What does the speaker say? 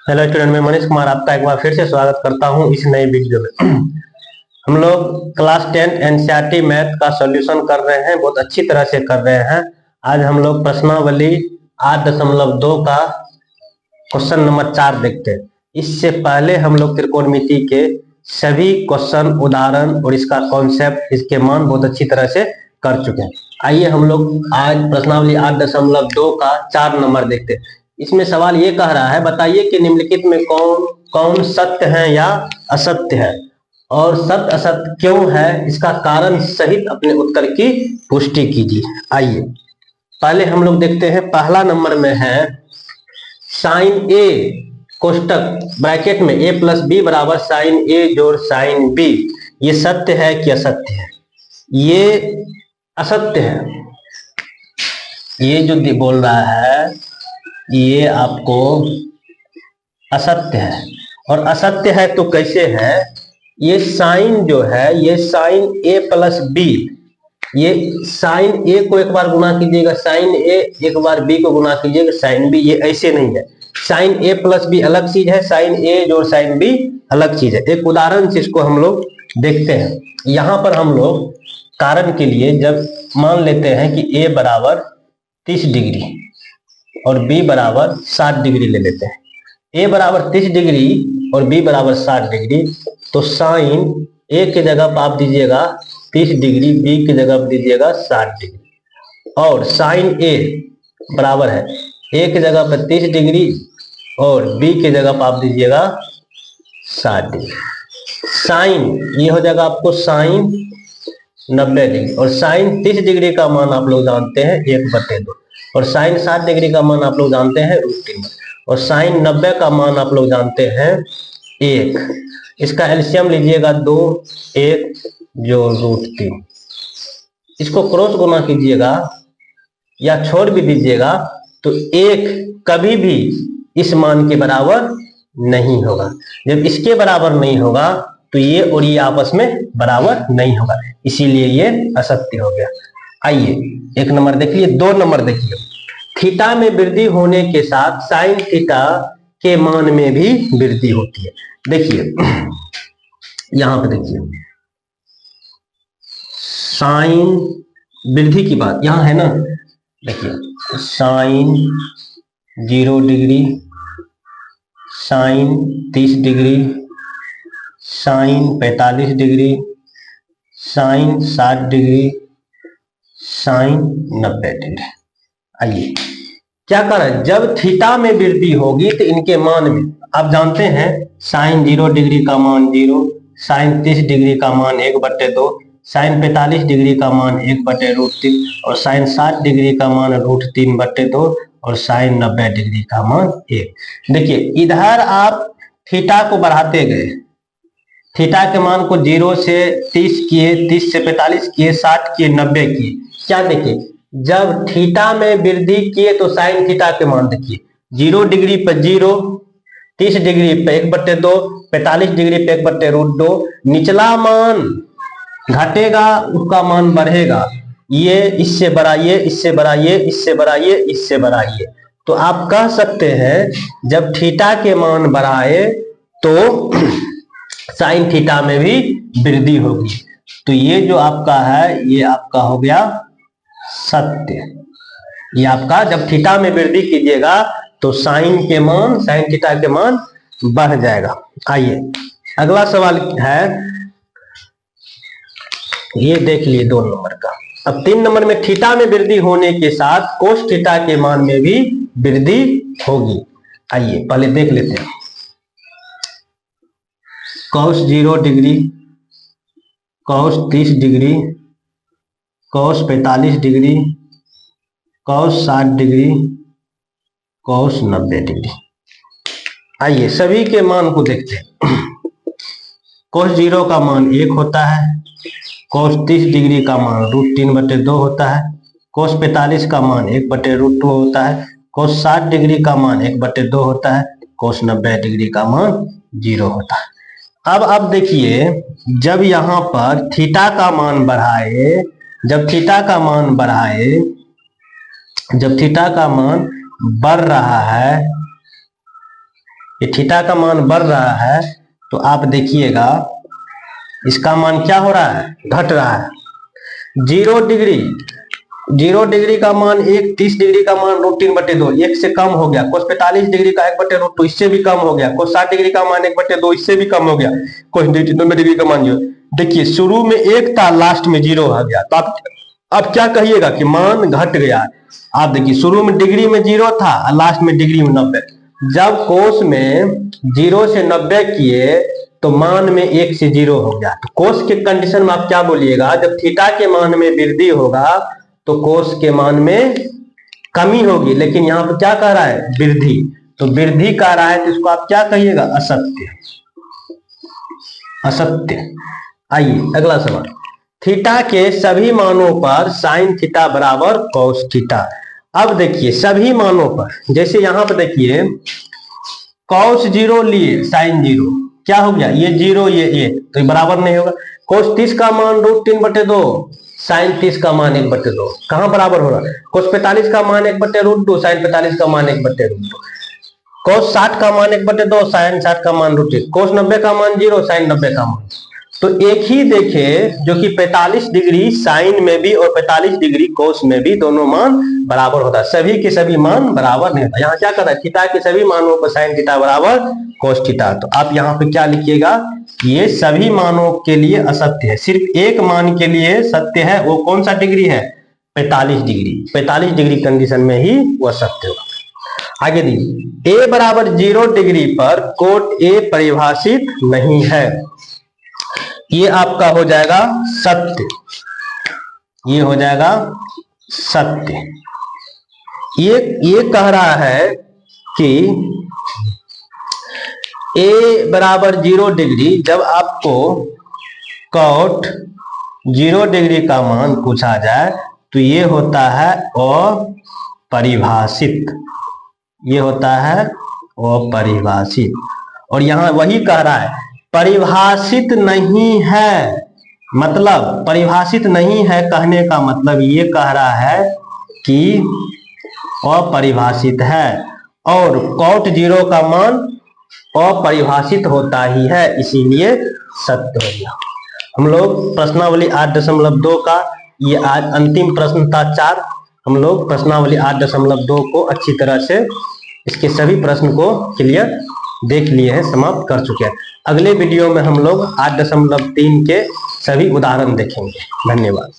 Hello student, मैं मनीष कुमार आपका एक बार फिर से स्वागत करता हूं इस नए वीडियो में। हम लोग क्लास 10 एनसीईआरटी मैथ का सॉल्यूशन कर रहे हैं, बहुत अच्छी तरह से कर रहे हैं। आज हम लोग प्रश्नावली 8.2 का क्वेश्चन नंबर 4 देखते हैं। इससे पहले हम लोग त्रिकोणमिति के सभी क्वेश्चन, उदाहरण और इसका कॉन्सेप्ट, इसके मान बहुत अच्छी तरह से कर चुके हैं। आइए हम लोग आज प्रश्नावली 8.2 का 4 नंबर देखते हैं। इसमें सवाल ये कह रहा है, बताइए कि निम्नलिखित में कौन कौन सत्य है या असत्य है और सत्य असत्य क्यों है, इसका कारण सहित अपने उत्तर की पुष्टि कीजिए। आइए पहले हम लोग देखते हैं। पहला नंबर में है साइन ए कोष्टक ब्रैकेट में a प्लस बी बराबर साइन ए जोड़ साइन बी, ये सत्य है कि असत्य है? ये असत्य है। ये जो बोल रहा है ये आपको असत्य है। और असत्य है तो कैसे है? ये साइन जो है, ये साइन ए प्लस बी, ये साइन ए को एक बार गुना कीजिएगा साइन ए, एक बार बी को गुना कीजिएगा साइन बी, ये ऐसे नहीं है। साइन ए प्लस बी अलग चीज है, साइन ए जोड़ साइन बी अलग चीज है। एक उदाहरण से इसको हम लोग देखते हैं। यहां पर हम लोग कारण के लिए जब मान लेते हैं कि ए बराबर 30 डिग्री और बी बराबर 60 डिग्री ले लेते हैं। ए बराबर 30 डिग्री और बी बराबर 60 डिग्री, तो साइन ए की जगह पर आप दीजिएगा 30 डिग्री, बी की जगह पर दीजिएगा 60 डिग्री। और साइन ए बराबर है ए की जगह पर 30 डिग्री और बी की जगह पर आप दीजिएगा 60 डिग्री। साइन ये हो जाएगा आपको साइन 90 डिग्री, और साइन 30 डिग्री का मान आप लोग जानते हैं 1/2, और साइन 60 डिग्री का मान आप लोग जानते हैं √3, और साइन 90 का मान आप लोग जानते हैं 1। इसका एलसीएम लीजिएगा 2, 1 जो √3। इसको क्रॉस गुना कीजिएगा या छोड़ भी दीजिएगा तो 1 कभी भी इस मान के बराबर नहीं होगा। जब इसके बराबर नहीं होगा तो ये और ये आपस में बराबर नहीं होगा, इसीलिए ये असत्य हो गया। आइए एक नंबर देखिए। 2 नंबर देखिए। थीटा में वृद्धि होने के साथ साइन थीटा के मान में भी वृद्धि होती है। देखिए यहां पे देखिए, साइन वृद्धि की बात यहां है ना। देखिए sine 0 degree, sine 30 degree, sine 45 degree, sine 60 degree, sine 90 degree. आइए क्या कर रहे हैं, जब थीटा में वृद्धि होगी तो इनके मान में आप जानते हैं साइन 0 डिग्री का मान 0, साइन 30 डिग्री का मान 1/2, साइन 45 डिग्री का मान 1/√3 और साइन 60 डिग्री का मान √3/2 और साइन 90 डिग्री का मान 1। देखिए इधर आप थीटा को बढ़ाते गए, थीटा के मान को 0 से 30 किए, 30 से 45 किए, 60 किए, 90 किए। क्या देखिए, जब थीटा में वृद्धि किए तो साइन थीटा के मान देखिए, 0 डिग्री पर 0, 30 डिग्री पे 1/2, 45 डिग्री पे 1/√2। निचला मान घटेगा उसका मान बढ़ेगा, ये इससे बड़ा, ये इससे बड़ा, ये इससे बड़ा, ये इससे बड़ा। ये तो आप कह सकते हैं जब थीटा के मान बढ़ाए तो साइन थीटा में भी वृद्धि होगी। तो ये जो आपका है ये आपका हो गया सत्य। ये आपका जब थीटा में वृद्धि कीजिएगा तो साइन के मान, साइन थीटा के मान बढ़ जाएगा। आइए अगला सवाल है, ये देख लिए 2 नंबर का। अब 3 नंबर में थीटा में वृद्धि होने के साथ कोस थीटा के मान में भी वृद्धि होगी। आइए पहले देख लेते हैं। Cos 0 degree, cos 30 degree, cos 45 degree, cos 60 degree, cos 90 degree. आइए सभी के मान को देखते हैं। कॉस 0 का मान 1 होता है, कॉस 30 डिग्री का मान √3/2 होता है, कॉस 45 का मान 1/√2 होता है, कॉस 60 डिग्री का मान 1/2 होता है, कॉस 90 डिग्री का मान 0 होता है। अब देखिए, जब यहां पर थीटा का मान बढ़ाए, जब थीटा का मान बढ़ाए, जब थीटा का मान बढ़ रहा है ये थीटा का मान बढ़ रहा है तो आप देखिएगा इसका मान क्या हो रहा है, घट रहा है। 0 डिग्री का मान 1, 30 डिग्री का मान √3/2, 1 से कम हो गया। cos 45 डिग्री का 1/√2, इससे भी कम हो गया। cos 60 डिग्री का मान 1/2, इससे भी कम हो गया। cos 90 डिग्री का मान 0। देखिए शुरू में 1 था, लास्ट में 0 आ गया। तो आप क्या कहिएगा कि मान घट गया। आप देखिए शुरू में डिग्री में 0 था, लास्ट में डिग्री में 90। जब कोस में 0 से 90 किए तो मान में 1 से 0 हो गया। तो कोस के कंडीशन में आप क्या बोलिएगा, जब थीटा के मान में वृद्धि होगा तो कोस के मान में कमी होगी। लेकिन यहाँ पर क्या कह रहा है, वृद्धि। तो वृद्धि कह रहा है तो इसको आप क्या कहिएगा, असत्य। असत्य। आइए अगला सवाल। थीटा के सभी मानों पर साइन थीटा बराबर कॉस थीटा। अब देखिए सभी मानों पर, जैसे यहां पर देखिए कॉस 0 लिए साइन 0, क्या हो गया, ये 0 ये 1, तो बराबर नहीं होगा। कोस 30 का मान √3/2, साइन 30 का मान 1/2, कहां बराबर हो रहा है। कोस 45 का मान 1/√2, साइन 45 का मान 1/√2। कोस 60 का मान 1/2, साइन 60 का मान √3। कोस 90 का मान 0, साइन 90 का मान। तो एक ही देखे जो कि 45 डिग्री साइन में भी और 45 डिग्री कोस में भी दोनों मान बराबर होता है। सभी के सभी मान बराबर नहीं होता। यहाँ क्या कर रहा है, थीटा के सभी मानों पर साइन थीटा बराबर कोस थीटा। तो आप यहाँ पे क्या लिखिएगा, ये सभी मानों के लिए असत्य है। सिर्फ एक मान के लिए सत्य है, वो कौन सा डिग्री है, 45 डिग्री। 45 डिग्री कंडीशन में ही वो सत्य होगा। आगे देखिए, a बराबर 0 डिग्री पर कोट a परिभाषित नहीं है। ये आपका हो जाएगा सत्य। ये हो जाएगा सत्य। ये कह रहा है कि a बराबर 0 डिग्री, जब आपको कॉट 0 डिग्री का मान पूछा जाए तो ये होता है अपरिभाषित। ये होता है अपरिभाषित। और यहां वही कह रहा है परिभाषित नहीं है, मतलब परिभाषित नहीं है कहने का मतलब ये कह रहा है कि अपरिभाषित है। और कॉट 0 का मान अपरिभाषित होता ही है, इसीलिए सत्य हो गया। हम लोग प्रश्नावली 8.2 का ये आज अंतिम प्रश्न था 4। हम लोग प्रश्नावली 8.2 को अच्छी तरह से इसके सभी प्रश्न को क्लियर देख लिए हैं, समाप्त कर चुके हैं। अगले वीडियो में हम लोग 8.3 के सभी उदाहरण देखेंगे। धन्यवाद।